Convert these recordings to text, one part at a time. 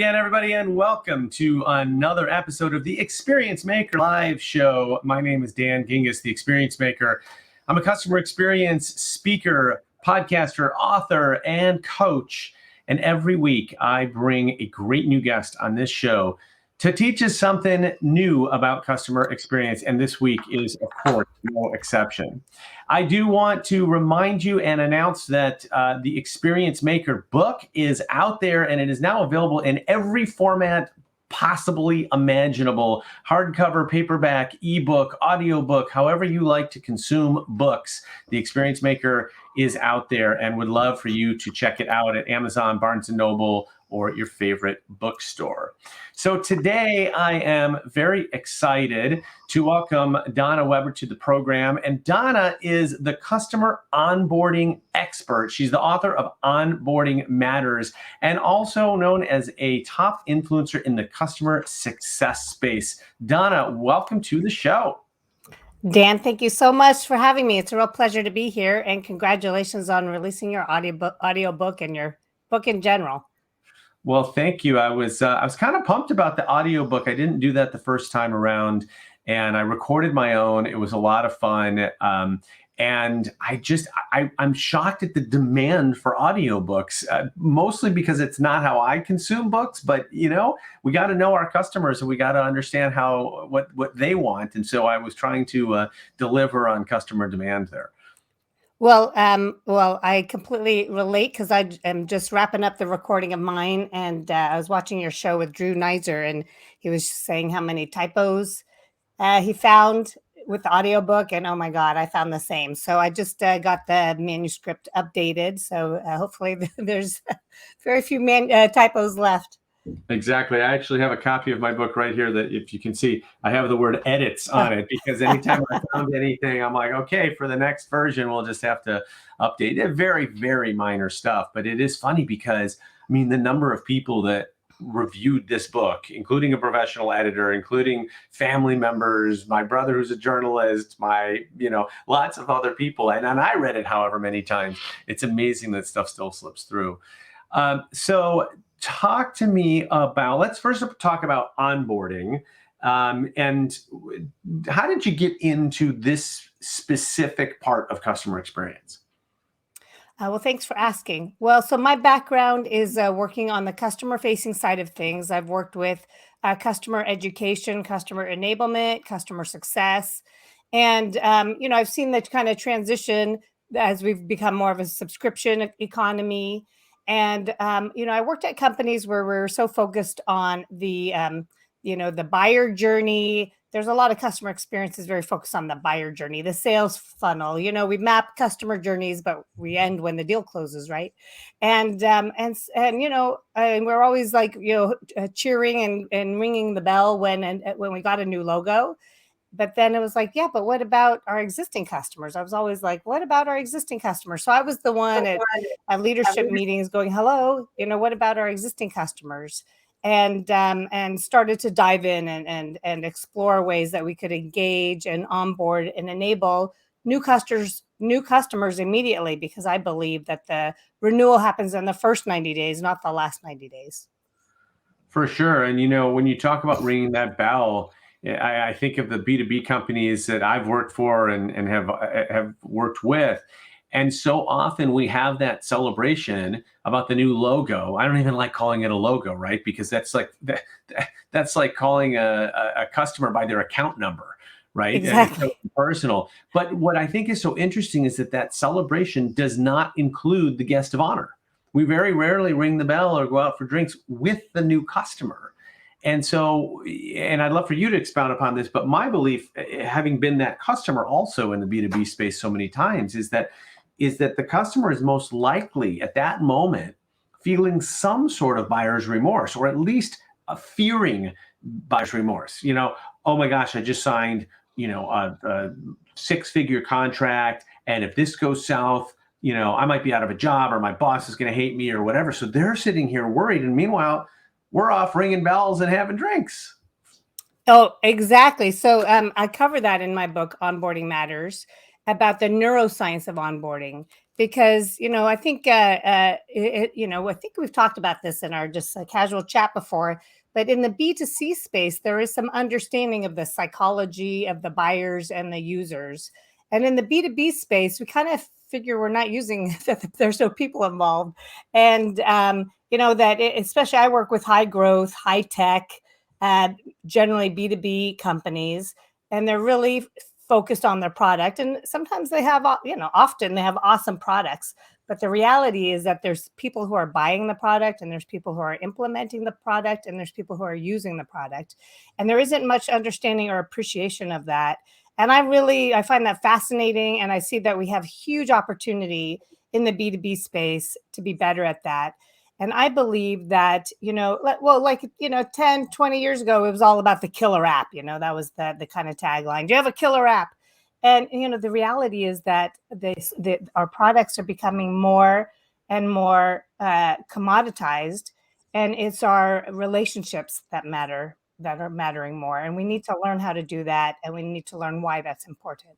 again, everybody, and welcome to another episode of the Experience Maker live show. My name is Dan Gingiss, the Experience Maker. I'm a customer experience speaker, podcaster, author, and coach. And every week, I bring a great new guest on this show to teach us something new about customer experience. And this week is, of course, no exception. I do want to remind you and announce that the Experience Maker book is out there, and it is now available in every format possibly imaginable: hardcover, paperback, ebook, audiobook, however you like to consume books. The Experience Maker is out there, and would love for you to check it out at Amazon, Barnes & Noble, or your favorite bookstore. So today I am very excited to welcome Donna Weber to the program. And Donna is the customer onboarding expert. She's the author of Onboarding Matters, and also known as a top influencer in the customer success space. Donna, welcome to the show. Dan, thank you so much for having me. It's a real pleasure to be here, and congratulations on releasing your audiobook and your book in general. Well, thank you. I was kind of pumped about the audiobook. I didn't do that the first time around, and I recorded my own. It was a lot of fun. And I'm shocked at the demand for audiobooks, mostly because it's not how I consume books. But, you know, we got to know our customers, and we got to understand what they want. And so I was trying to deliver on customer demand there. Well, I completely relate, because I am just wrapping up the recording of mine, and I was watching your show with Drew Nizer, and he was saying how many typos he found with the audiobook, and oh my God, I found the same. So I just got the manuscript updated. So hopefully there's very few typos left. Exactly. I actually have a copy of my book right here that, if you can see, I have the word edits on it, because anytime I found anything, I'm like, okay, for the next version, we'll just have to update it. Very, very minor stuff. But it is funny because, I mean, the number of people that reviewed this book, including a professional editor, including family members, my brother who's a journalist, lots of other people. And I read it however many times. It's amazing that stuff still slips through. So talk to me about, let's first talk about onboarding. And how did you get into this specific part of customer experience? Well, thanks for asking. Well, so my background is working on the customer-facing side of things. I've worked with customer education, customer enablement, customer success. And, I've seen the kind of transition as we've become more of a subscription economy. And, I worked at companies where we're so focused on the buyer journey. There's a lot of customer experiences very focused on the buyer journey, the sales funnel. We map customer journeys, but we end when the deal closes, right? And we're always like, cheering and ringing the bell when we got a new logo. But then it was like, yeah, but what about our existing customers? I was always like, what about our existing customers? So I was the one at leadership meetings going, hello, what about our existing customers? And started to dive in and explore ways that we could engage and onboard and enable new customers immediately, because I believe that the renewal happens in the first 90 days, not the last 90 days. For sure. And, when you talk about ringing that bell, I think of the B2B companies that I've worked for and have worked with. And so often we have that celebration about the new logo. I don't even like calling it a logo, right? Because that's like calling a customer by their account number, right? Exactly. And it's so personal. But what I think is so interesting is that celebration does not include the guest of honor. We very rarely ring the bell or go out for drinks with the new customer. And so, and I'd love for you to expound upon this, but my belief, having been that customer also in the B2B space so many times, is that the customer is most likely at that moment feeling some sort of buyer's remorse, or at least fearing buyer's remorse. Oh my gosh, I just signed, a six-figure contract, and if this goes south, I might be out of a job, or my boss is going to hate me, or whatever. So they're sitting here worried, and meanwhile, we're off ringing bells and having drinks. Oh, exactly. So I cover that in my book, Onboarding Matters. about the neuroscience of onboarding, because, I think, I think we've talked about this in our just casual chat before, but in the B2C space, there is some understanding of the psychology of the buyers and the users. And in the B2B space, we kind of figure we're not using that there's no people involved. And, especially I work with high growth, high tech, generally B2B companies, and they're really focused on their product. And sometimes they have, often they have awesome products. But the reality is that there's people who are buying the product, and there's people who are implementing the product, and there's people who are using the product. And there isn't much understanding or appreciation of that. And I find that fascinating. And I see that we have huge opportunity in the B2B space to be better at that. And I believe that, 10, 20 years ago, it was all about the killer app. That was the kind of tagline. Do you have a killer app? And, the reality is that our products are becoming more and more commoditized. And it's our relationships that are mattering more. And we need to learn how to do that. And we need to learn why that's important.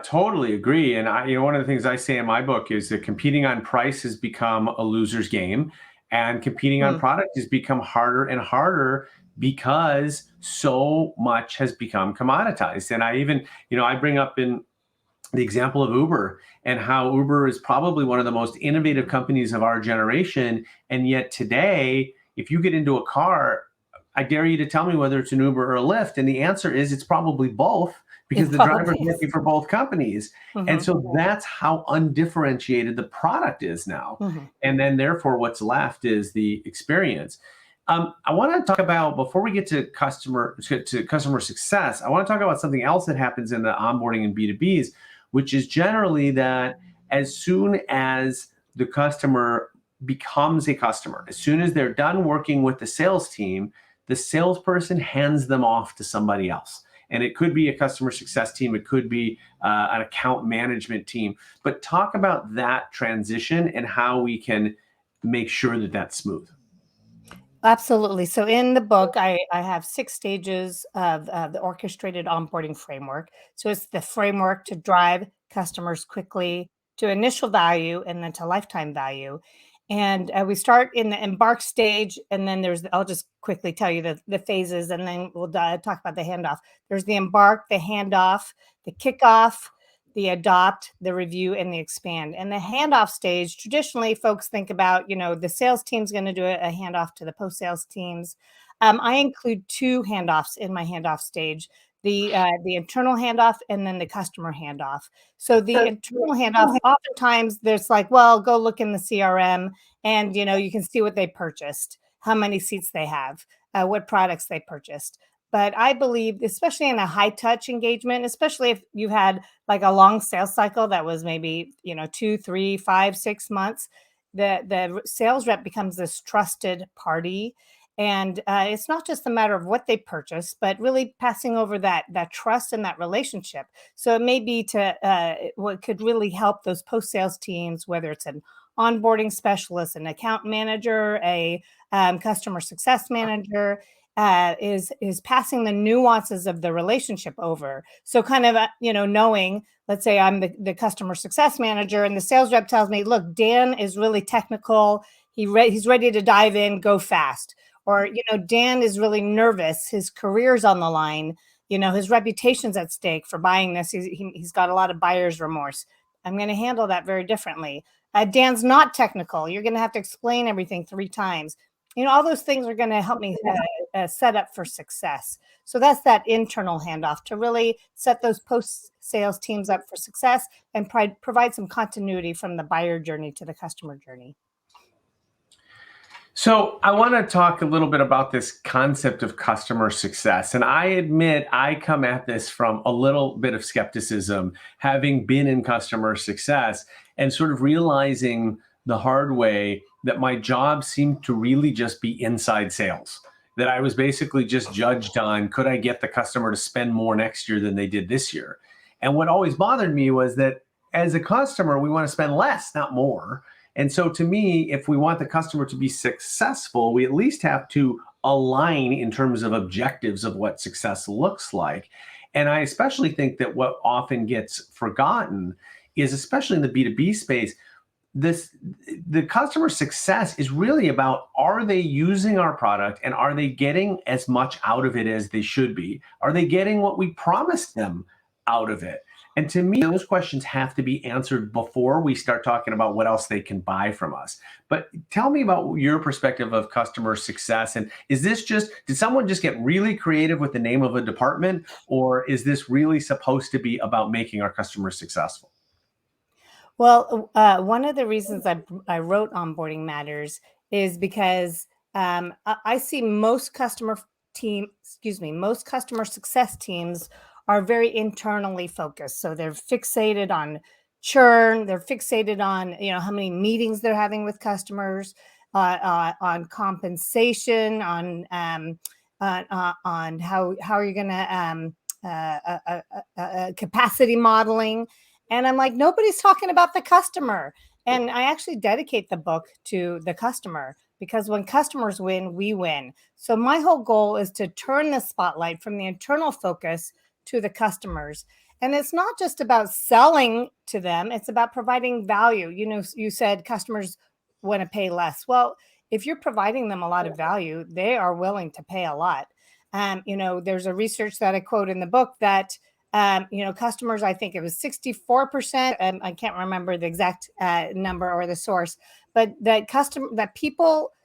Totally agree. And one of the things I say in my book is that competing on price has become a loser's game, and competing on product has become harder and harder because so much has become commoditized. And I even, I bring up in the example of Uber, and how Uber is probably one of the most innovative companies of our generation. And yet today, if you get into a car, I dare you to tell me whether it's an Uber or a Lyft. And the answer is it's probably both, because the driver's working for both companies. And so that's how undifferentiated the product is now. And then therefore what's left is the experience. I want to talk about, before we get to customer success, I want to talk about something else that happens in the onboarding and B2Bs, which is generally that as soon as the customer becomes a customer, as soon as they're done working with the sales team, the salesperson hands them off to somebody else. And it could be a customer success team. It could be an account management team. But talk about that transition and how we can make sure that that's smooth. Absolutely. So in the book, I have 6 stages of the orchestrated onboarding framework. So it's the framework to drive customers quickly to initial value and then to lifetime value. And we start in the embark stage, and then I'll just quickly tell you the phases, and then we'll talk about the handoff. There's the embark, the handoff, the kickoff, the adopt, the review, and the expand. And the handoff stage, traditionally, folks think about, the sales team's going to do a handoff to the post-sales teams. I include 2 handoffs in my handoff stage, the internal handoff and then the customer handoff. So the internal handoff, oftentimes there's well, go look in the CRM and, you can see what they purchased, how many seats they have, what products they purchased. But I believe, especially in a high touch engagement, especially if you had a long sales cycle that was maybe, 2, 3, 5, 6 months, the sales rep becomes this trusted party. And it's not just a matter of what they purchase, but really passing over that trust and that relationship. So it may be what could really help those post-sales teams, whether it's an onboarding specialist, an account manager, a customer success manager, is passing the nuances of the relationship over. So kind of, knowing, let's say I'm the customer success manager, and the sales rep tells me, look, Dan is really technical. He's ready to dive in, go fast. Or, Dan is really nervous. His career's on the line. His reputation's at stake for buying this. He's got a lot of buyer's remorse. I'm going to handle that very differently. Dan's not technical. You're going to have to explain everything 3 times. All those things are going to help me set up for success. So that's that internal handoff, to really set those post-sales teams up for success and provide some continuity from the buyer journey to the customer journey. So I want to talk a little bit about this concept of customer success. And I admit I come at this from a little bit of skepticism, having been in customer success and sort of realizing the hard way that my job seemed to really just be inside sales, that I was basically just judged on, could I get the customer to spend more next year than they did this year? And what always bothered me was that as a customer, we want to spend less, not more. And so to me, if we want the customer to be successful, we at least have to align in terms of objectives of what success looks like. And I especially think that what often gets forgotten is, especially in the B2B space, this the customer success is really about, are they using our product and are they getting as much out of it as they should be? Are they getting what we promised them out of it? And to me, those questions have to be answered before we start talking about what else they can buy from us. But tell me about your perspective of customer success. And is this just, did someone just get really creative with the name of a department, or is this really supposed to be about making our customers successful? Well, one of the reasons I wrote Onboarding Matters is because I see most customer success teams are very internally focused. So they're fixated on churn, they're fixated on how many meetings they're having with customers, on compensation, on how are you going to capacity modeling. And I'm like, nobody's talking about the customer. And I actually dedicate the book to the customer, because when customers win, we win. So my whole goal is to turn the spotlight from the internal focus to the customers. And it's not just about selling to them, it's about providing value. You said customers want to pay less. Well, if you're providing them a lot of value, they are willing to pay a lot. There's a research that I quote in the book that customers, I think it was 64%. I can't remember the exact number or the source, but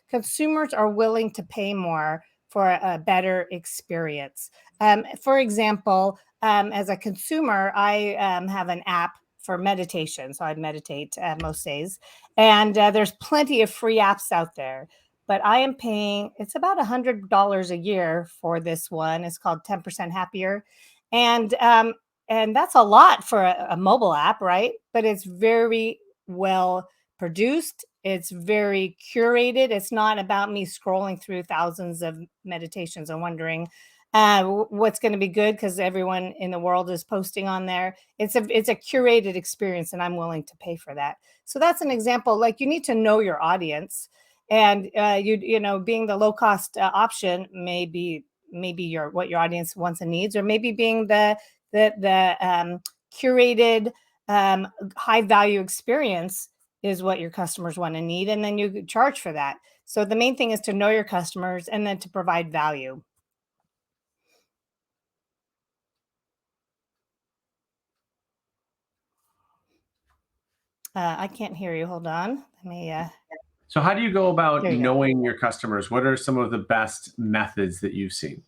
consumers are willing to pay more for a better experience. For example, as a consumer, I have an app for meditation. So I meditate most days, and there's plenty of free apps out there. But I am paying, it's about $100 a year for this one. It's called 10% Happier. And that's a lot for a mobile app, right? But it's very well produced. It's very curated. It's not about me scrolling through thousands of meditations and wondering what's going to be good because everyone in the world is posting on there. It's a curated experience, and I'm willing to pay for that. So that's an example. Like, you need to know your audience, and being the low cost option may be what your audience wants and needs, or maybe being the curated high value experience is what your customers want and need, and then you charge for that. So the main thing is to know your customers and then to provide value. I can't hear you. Hold on. Let me. So how do you go about There you go. knowing your customers? What are some of the best methods that you've seen?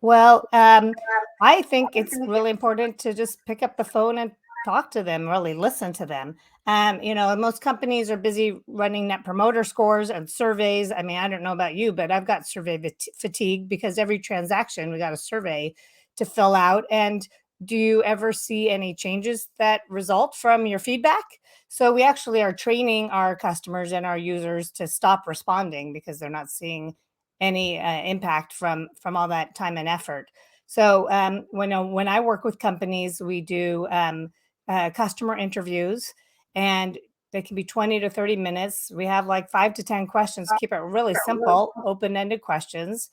Well, I think it's really important to just pick up the phone and talk to them, really listen to them. Most companies are busy running net promoter scores and surveys. I mean, I don't know about you, but I've got survey fatigue, because every transaction we got a survey to fill out. And do you ever see any changes that result from your feedback? So we actually are training our customers and our users to stop responding because they're not seeing any impact from all that time and effort. So when I work with companies, we do customer interviews, and they can be 20 to 30 minutes. We have like 5 to 10 questions. Keep it really simple, open-ended questions,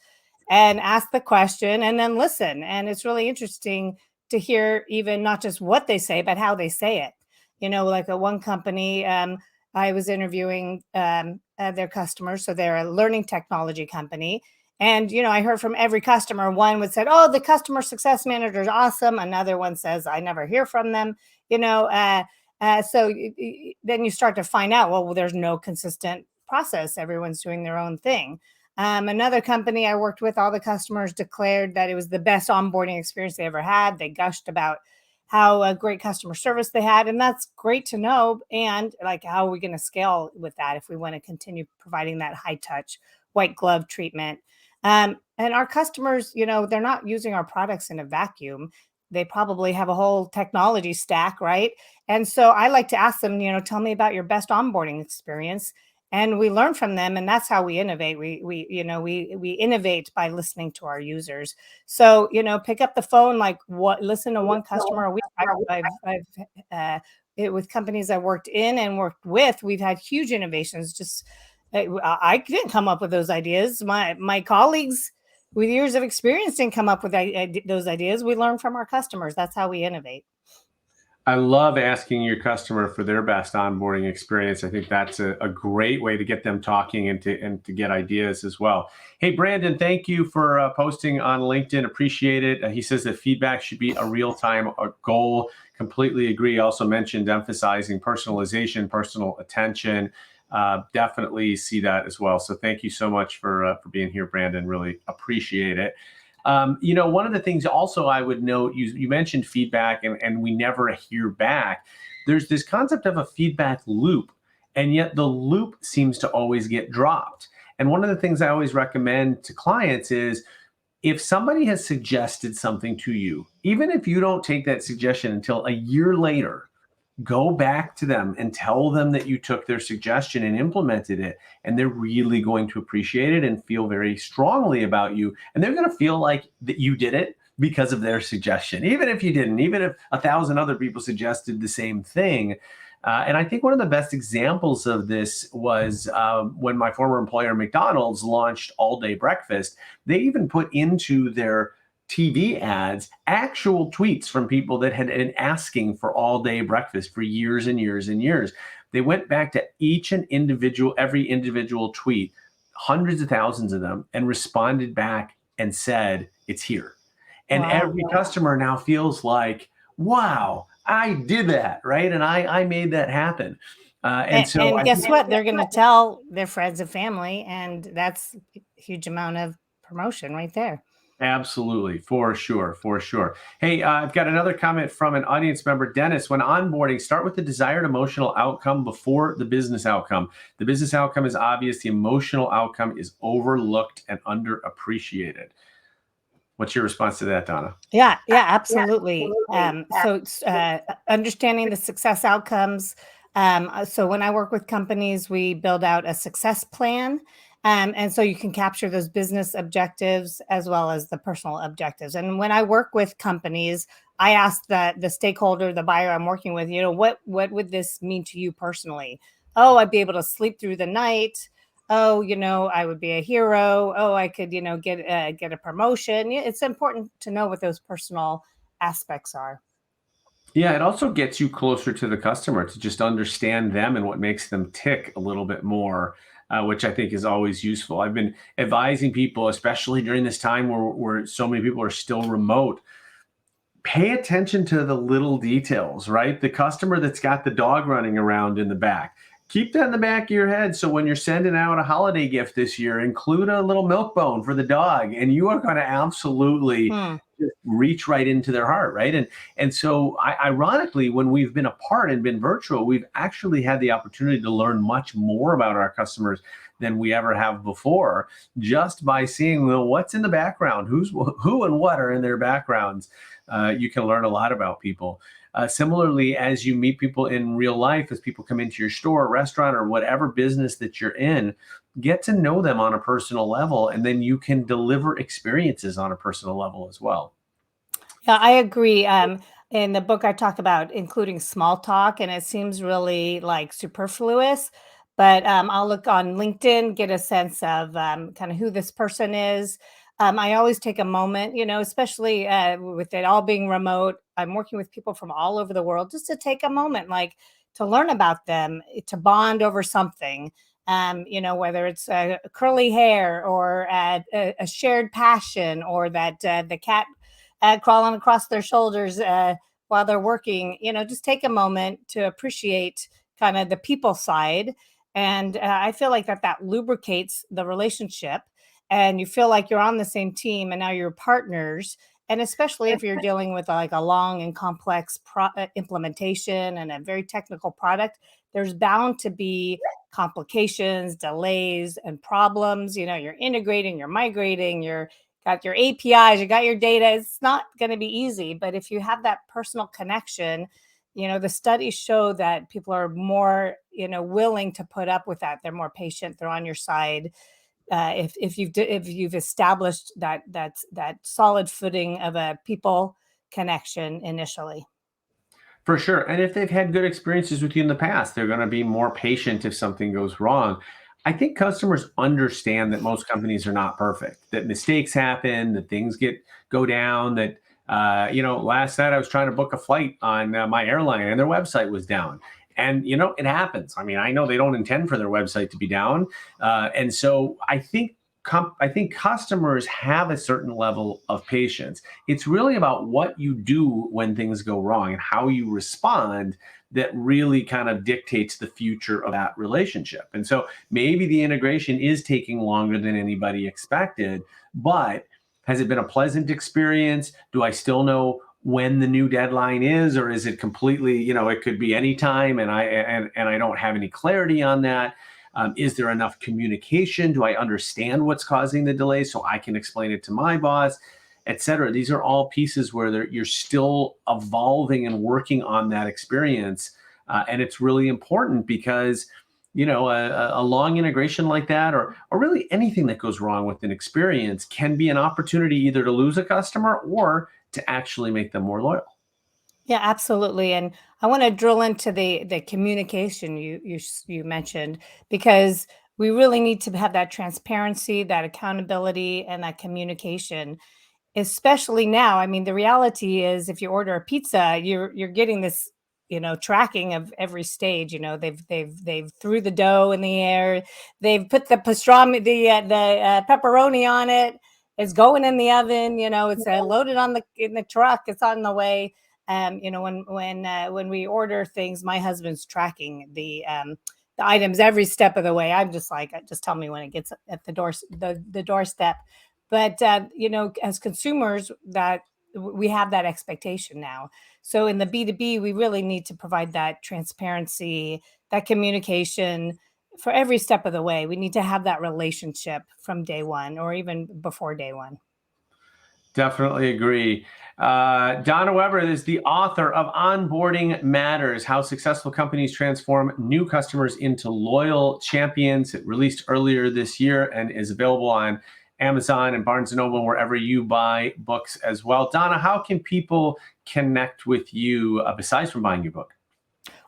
and ask the question and then listen. And it's really interesting to hear even not just what they say, but how they say it. Like at one company, I was interviewing their customers. So they're a learning technology company. And, I heard from every customer. One would say, oh, the customer success manager is awesome. Another one says, I never hear from them. So then you start to find out, well, there's no consistent process. Everyone's doing their own thing. Another company I worked with, all the customers declared that it was the best onboarding experience they ever had. They gushed about how great customer service they had. And that's great to know. And like, how are we going to scale with that if we want to continue providing that high touch, white glove treatment? And our customers, they're not using our products in a vacuum. They probably have a whole technology stack, right? And so I like to ask them, tell me about your best onboarding experience. And we learn from them, and that's how we innovate. We innovate by listening to our users. So pick up the phone, listen to one customer a week. With companies I worked in and worked with, we've had huge innovations. Just I didn't come up with those ideas. My colleagues with years of experience didn't come up with those ideas. We learn from our customers. That's how we innovate. I love asking your customer for their best onboarding experience. I think that's a great way to get them talking and to get ideas as well. Hey, Brandon, thank you for posting on LinkedIn. Appreciate it. He says that feedback should be a real-time goal. Completely agree. Also mentioned emphasizing personalization, personal attention. Definitely see that as well. So thank you so much for being here, Brandon. Really appreciate it. One of the things also I would note, you mentioned feedback and we never hear back. There's this concept of a feedback loop, and yet the loop seems to always get dropped. And one of the things I always recommend to clients is if somebody has suggested something to you, even if you don't take that suggestion until a year later, go back to them and tell them that you took their suggestion and implemented it, and they're really going to appreciate it and feel very strongly about you, and they're going to feel like that you did it because of their suggestion, even if you didn't, even if 1,000 other people suggested the same thing. And I think one of the best examples of this was when my former employer McDonald's launched all-day breakfast. They even put into their TV ads actual tweets from people that had been asking for all-day breakfast for years and years and years. They went back to every individual tweet, hundreds of thousands of them, and responded back and said, it's here. And Wow. every customer now feels like, wow, I did that, right? And I made that happen. And guess what? They're going to tell their friends and family, and that's a huge amount of promotion right there. Absolutely, for sure. Hey, I've got another comment from an audience member, Dennis. When onboarding, start with the desired emotional outcome before the business outcome. The business outcome is obvious. The emotional outcome is overlooked and underappreciated. What's your response to that, Donna? Yeah, absolutely. So understanding the success outcomes. So when I work with companies, we build out a success plan. And so you can capture those business objectives as well as the personal objectives. And when I work with companies, I ask the stakeholder, the buyer I'm working with, what would this mean to you personally? Oh, I'd be able to sleep through the night. Oh, I would be a hero. Oh, I could, get a promotion. It's important to know what those personal aspects are. Yeah, it also gets you closer to the customer to just understand them and what makes them tick a little bit more, which I think is always useful. I've been advising people, especially during this time where so many people are still remote, pay attention to the little details, right? The customer that's got the dog running around in the back. Keep that in the back of your head. So when you're sending out a holiday gift this year, include a little milk bone for the dog, and you are going to absolutely just reach right into their heart, right? And so ironically, when we've been apart and been virtual, we've actually had the opportunity to learn much more about our customers than we ever have before, just by seeing, well, what's in the background, who and what are in their backgrounds. You can learn a lot about people. Similarly, as you meet people in real life, as people come into your store, restaurant, or whatever business that you're in, get to know them on a personal level, and then you can deliver experiences on a personal level as well. Yeah, I agree. In the book, I talk about including small talk, and it seems really like superfluous. But I'll look on LinkedIn, get a sense of kind of who this person is. I always take a moment, especially with it all being remote. I'm working with people from all over the world, just to take a moment, like to learn about them, to bond over something. Whether it's curly hair or a shared passion, or that the cat crawling across their shoulders while they're working, just take a moment to appreciate kind of the people side. And I feel like that lubricates the relationship, and you feel like you're on the same team and now you're partners. And especially if you're dealing with like a long and complex implementation and a very technical product, there's bound to be complications, delays, and problems. You're integrating, you're migrating, you're got your APIs, you got your data. It's not going to be easy, but if you have that personal connection, the studies show that people are more, willing to put up with that. They're more patient. They're on your side. If you've established that solid footing of a people connection initially. For sure. And if they've had good experiences with you in the past, they're going to be more patient if something goes wrong. I think customers understand that most companies are not perfect, that mistakes happen, that things go down, that last night I was trying to book a flight on my airline and their website was down. And, it happens. I mean, I know they don't intend for their website to be down. And so I think customers have a certain level of patience. It's really about what you do when things go wrong and how you respond that really kind of dictates the future of that relationship. And so maybe the integration is taking longer than anybody expected, but has it been a pleasant experience? Do I still know when the new deadline is, or is it completely, it could be any time and I don't have any clarity on that? Is there enough communication? Do I understand what's causing the delay so I can explain it to my boss, et cetera? These are all pieces where you're still evolving and working on that experience. And it's really important because, a long integration like that, or really anything that goes wrong with an experience can be an opportunity either to lose a customer or to actually make them more loyal. Yeah, absolutely. And I want to drill into the communication you mentioned, because we really need to have that transparency, that accountability, and that communication, especially now. I mean, the reality is if you order a pizza, you're getting this, tracking of every stage. They've threw the dough in the air, they've put the pastrami, the pepperoni on it. It's going in the oven. It's loaded in the truck. It's on the way. When we order things, my husband's tracking the items every step of the way. I'm just like, just tell me when it gets at the doorstep. But as consumers, that we have that expectation now. So in the B2B, we really need to provide that transparency, that communication for every step of the way. We need to have that relationship from day one or even before day one. Definitely agree. Donna Weber is the author of Onboarding Matters: How Successful Companies Transform New Customers into Loyal Champions. It released earlier this year and is available on Amazon and Barnes & Noble, wherever you buy books as well. Donna, how can people connect with you besides from buying your book?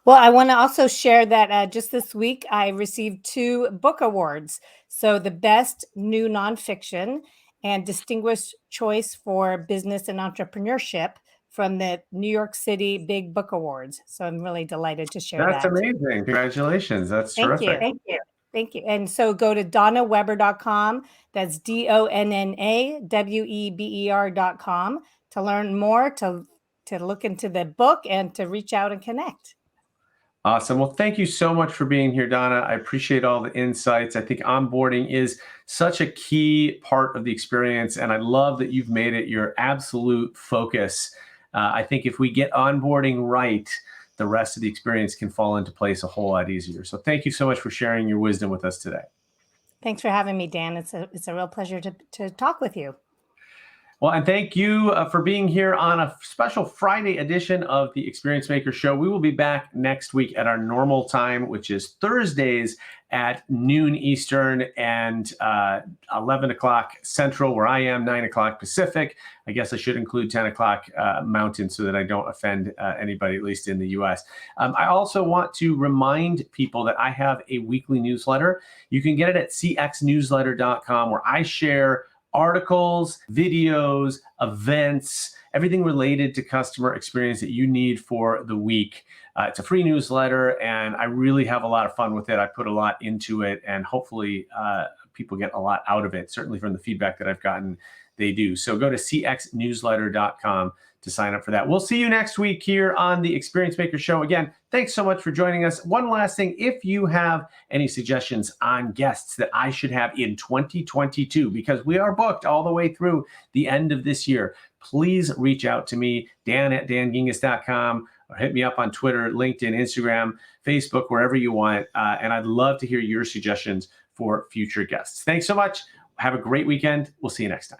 Well, I want to also share that just this week, I received 2 book awards. So the best new nonfiction and distinguished choice for business and entrepreneurship from the New York City Big Book Awards. So I'm really delighted to share That's that. amazing. Congratulations. That's Thank you. terrific. Thank you. Thank you. And so go to donnaweber.com. That's DONNAWEBER.com to learn more, to look into the book, and to reach out and connect. Awesome. Well, thank you so much for being here, Donna. I appreciate all the insights. I think onboarding is such a key part of the experience, and I love that you've made it your absolute focus. I think if we get onboarding right, the rest of the experience can fall into place a whole lot easier. So thank you so much for sharing your wisdom with us today. Thanks for having me, Dan. It's a real pleasure to talk with you. Well, and thank you for being here on a special Friday edition of the Experience Maker Show. We will be back next week at our normal time, which is Thursdays at noon Eastern and 11 o'clock Central, where I am, 9 o'clock Pacific. I guess I should include 10 o'clock Mountain so that I don't offend anybody, at least in the US. I also want to remind people that I have a weekly newsletter. You can get it at cxnewsletter.com, where I share articles, videos, events, everything related to customer experience that you need for the week. It's a free newsletter, and I really have a lot of fun with it. I put a lot into it, and hopefully people get a lot out of it. Certainly from the feedback that I've gotten, they do. So go to cxnewsletter.com to sign up for that. We'll see you next week here on the Experience Maker Show. Again, thanks so much for joining us. One last thing, if you have any suggestions on guests that I should have in 2022, because we are booked all the way through the end of this year, please reach out to me, dan@dangingiss.com, or hit me up on Twitter, LinkedIn, Instagram, Facebook, wherever you want. And I'd love to hear your suggestions for future guests. Thanks so much. Have a great weekend. We'll see you next time.